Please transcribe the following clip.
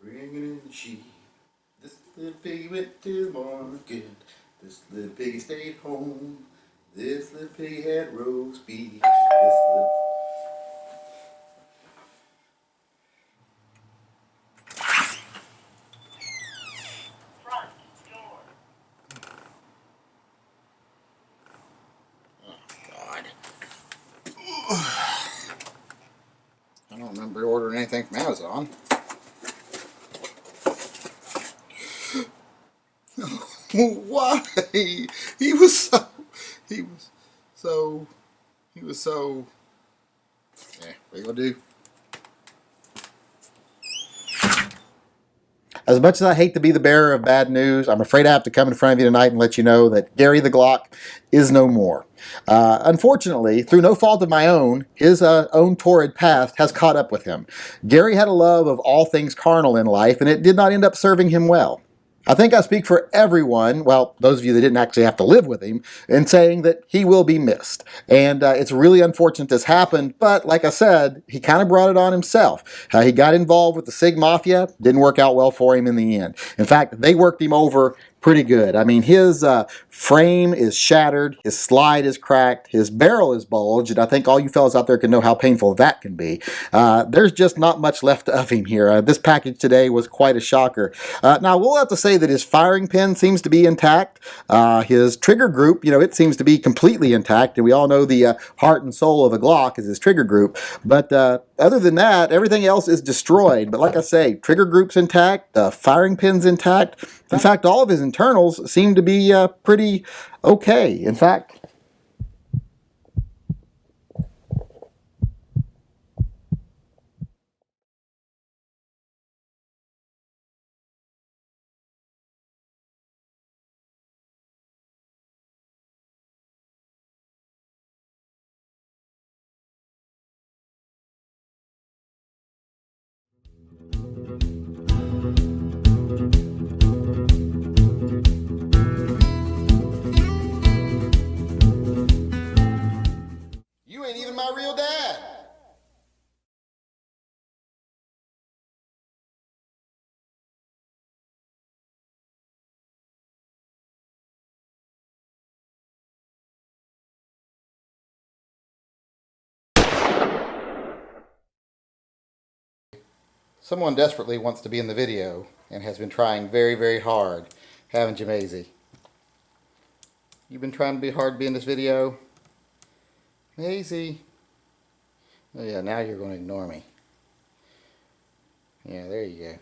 Bringing in the sheep. This little piggy went to the market. This little piggy stayed home. This little piggy had roast beef. This little... Front door. Oh, God. I don't remember ordering anything from Amazon. Why? He was so... He was so... He was so... Yeah, what are you gonna do? As much as I hate to be the bearer of bad news, I'm afraid I have to come in front of you tonight and let you know that Gary the Glock is no more. Unfortunately, through no fault of my own, his own torrid past has caught up with him. Gary had a love of all things carnal in life, and it did not end up serving him well. I think I speak for everyone, well, those of you that didn't actually have to live with him, in saying that he will be missed. And it's really unfortunate this happened, but like I said, he kind of brought it on himself. He got involved with the Sig Mafia, didn't work out well for him in the end. In fact, they worked him over pretty good. I mean, his frame is shattered, his slide is cracked, his barrel is bulged, and I think all you fellas out there can know how painful that can be. There's just not much left of him here. This package today was quite a shocker. Now, we'll have to say that his firing pin seems to be intact. His trigger group, it seems to be completely intact, and we all know the heart and soul of a Glock is his trigger group. But other than that, everything else is destroyed. But like I say, trigger group's intact, firing pin's intact. In fact, all of his internals seem to be pretty okay. In fact, you ain't even my real dad. Someone desperately wants to be in the video and has been trying very, very hard. Haven't you, Maisie? You've been trying to be hard to be in this video? Maisie. Oh yeah, now you're going to ignore me. Yeah, there you go.